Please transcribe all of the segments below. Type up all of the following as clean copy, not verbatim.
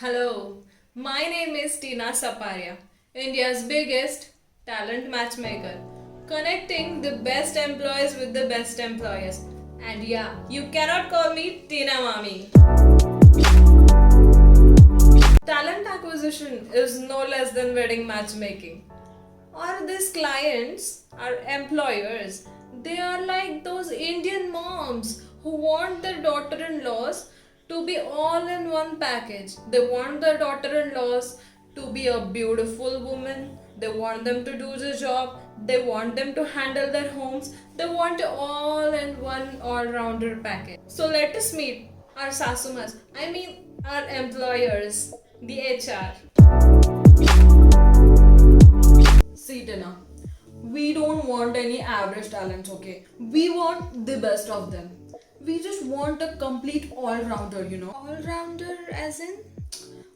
Hello, my name is Tina Saparia, India's biggest talent matchmaker, connecting the best employees with the best employers. And yeah, you cannot call me Tina Mami. Talent acquisition is no less than wedding matchmaking. Or these clients are employers. They are like those Indian moms who want their daughter in laws to be all in one package. They want their daughter in laws to be a beautiful woman. They want them to do the job. They want them to handle their homes. They want all in one all rounder package. So let us meet our Sasumas. I mean, our employers, the HR. See, Tina, we don't want any average talents, okay? We want the best of them. We just want a complete all-rounder. All-rounder as in?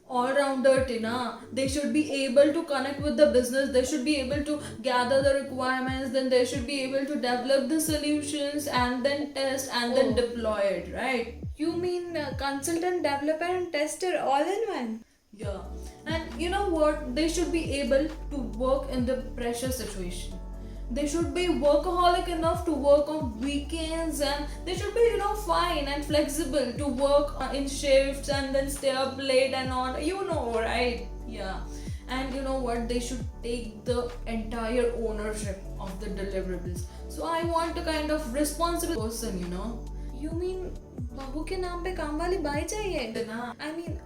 All-rounder, Tina. They should be able to connect with the business. They should be able to gather the requirements. Then they should be able to develop the solutions and then test and then deploy it, right? You mean consultant, developer, and tester all in one? Yeah, and you know what? They should be able to work in the pressure situation. They should be workaholic enough to work on weekends, and they should be, fine and flexible to work in shifts and then stay up late and on. Right? Yeah. And you know what? They should take the entire ownership of the deliverables. So I want a kind of responsible person. You mean बहू के नाम पे काम वाली by चाहिए ना? I mean,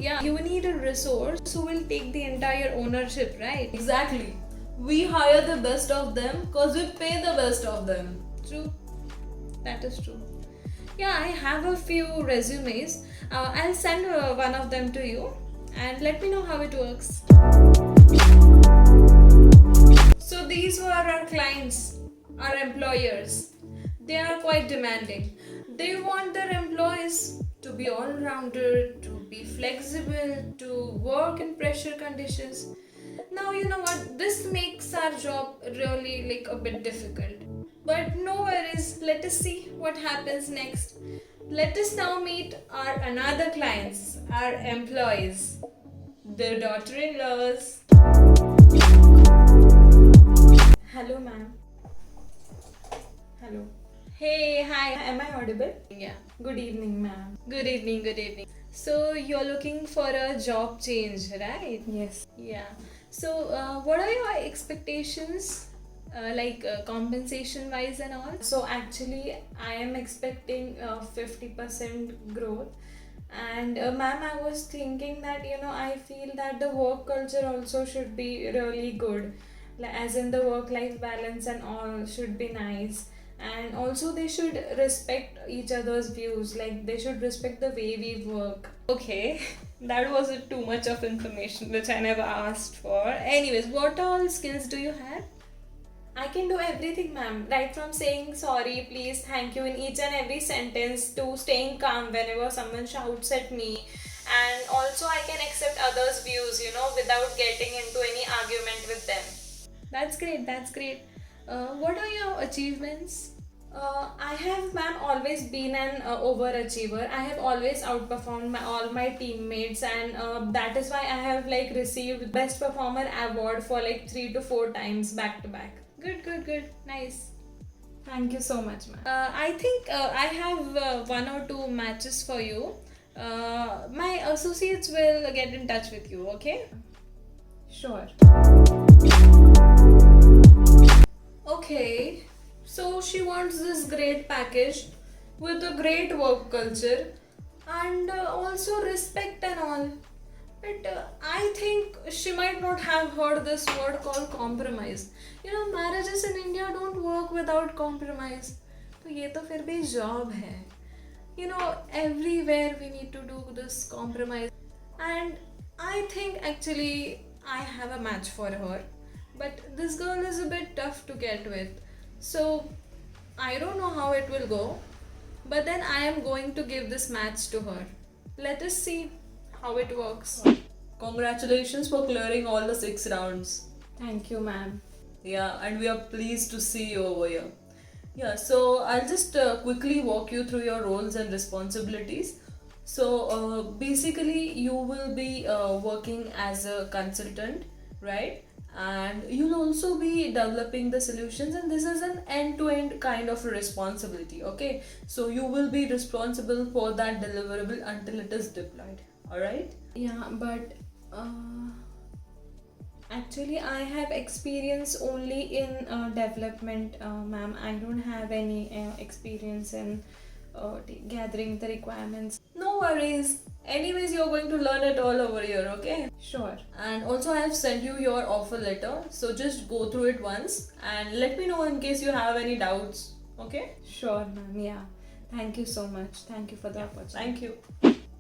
yeah, you need a resource who will take the entire ownership, right? Exactly. We hire the best of them because we pay the best of them. True. That is true. Yeah, I have a few resumes. I'll send one of them to you and let me know how it works. So these were our clients, our employers. They are quite demanding. They want their employees to be all-rounded, to be flexible, to work in pressure conditions. Now you know what? This makes our job really like a bit difficult. But no worries. Let us see what happens next. Let us now meet our another clients, our employees, their daughter-in-laws. Hello, ma'am. Hello. Hey, hi. Am I audible? Yeah. Good evening, ma'am. Good evening, good evening. So, you're looking for a job change, right? Yes. Yeah. So, what are your expectations, compensation wise and all? So, actually, I am expecting 50% growth. And, ma'am, I was thinking that, I feel that the work culture also should be really good. As in, the work life balance and all should be nice, and also they should respect each other's views, like they should respect the way we work. Okay, that was too much of information which I never asked for. Anyways, what all skills do you have? I can do everything, ma'am, right from saying sorry, please, thank you in each and every sentence to staying calm whenever someone shouts at me, and also I can accept others' views, without getting into any argument with them. That's great, that's great. What are your achievements? I have, ma'am, always been an overachiever. I have always outperformed all my teammates, and that is why I have received Best Performer award for 3 to 4 times back to back. Good, good, good. Nice. Thank you so much, ma'am. I think I have 1 or 2 matches for you. My associates will get in touch with you, okay? Sure. Okay, so she wants this great package with a great work culture and also respect and all. But I think she might not have heard this word called compromise. Marriages in India don't work without compromise. तो ये तो फिर भी job है. Everywhere we need to do this compromise. And I think actually I have a match for her. But this girl is a bit tough to get with. So I don't know how it will go. But then I am going to give this match to her. Let us see how it works. Congratulations for clearing all the 6 rounds. Thank you, ma'am. Yeah, and we are pleased to see you over here. Yeah, so I'll just quickly walk you through your roles and responsibilities. So basically you will be working as a consultant, right? And you'll also be developing the solutions, and this is an end-to-end kind of responsibility. Okay, so you will be responsible for that deliverable until it is deployed. All right. Yeah, but actually, I have experience only in development, ma'am. I don't have any experience in gathering the requirements. No worries. Anyways, you're going to learn it all over here, okay? Sure. And also, I have sent you your offer letter, so just go through it once and let me know in case you have any doubts, okay? Sure, ma'am. Yeah. Thank you so much. Thank you for the opportunity. Thank you.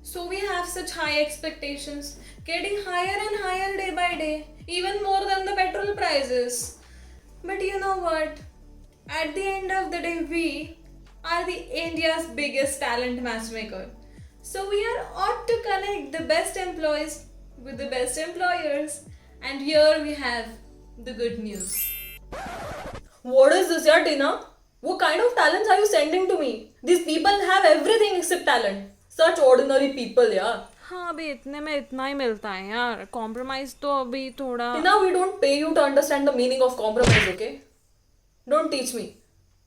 So we have such high expectations, getting higher and higher day by day, even more than the petrol prices. But you know what? At the end of the day, we are the India's biggest talent matchmaker. So we are ought to connect the best employees with the best employers. And here we have the good news. What is this, yeah, Tina? What kind of talents are you sending to me? These people have everything except talent. Such ordinary people, yeah. हाँ अभी इतने में इतना ही मिलता है यार compromise तो अभी थोड़ा Tina, we don't pay you to understand the meaning of compromise, okay? Don't teach me.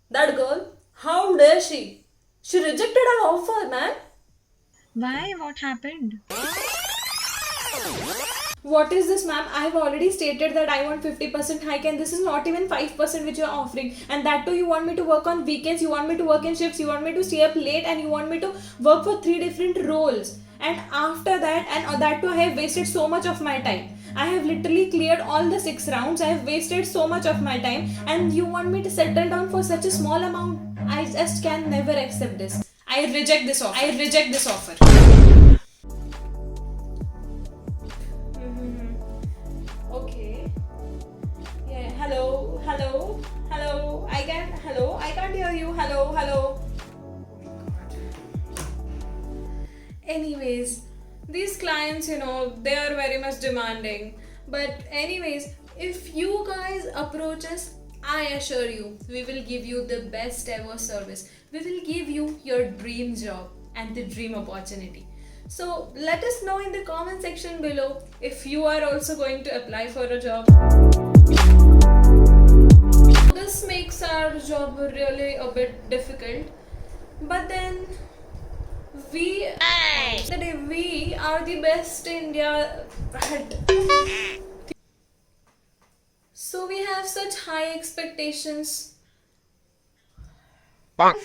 That girl, how dare she? She rejected our offer, man. Why? What happened? What is this, ma'am? I have already stated that I want 50% hike, and this is not even 5% which you are offering. And that too, you want me to work on weekends, you want me to work in shifts, you want me to stay up late, and you want me to work for 3 different roles. And after that, and that too, I have wasted so much of my time. I have literally cleared all the 6 rounds. I have wasted so much of my time, and you want me to settle down for such a small amount? I just can never accept this. I reject this offer. I reject this offer. Okay. Yeah. Hello. I can't hear you. Hello. Anyways, these clients, they are very much demanding. But anyways, if you guys approach us, I assure you, we will give you the best ever service. We will give you your dream job and the dream opportunity. So let us know in the comment section below if you are also going to apply for a job. This makes our job really a bit difficult, but then we are the best in India. So we have such high expectations. Bonk.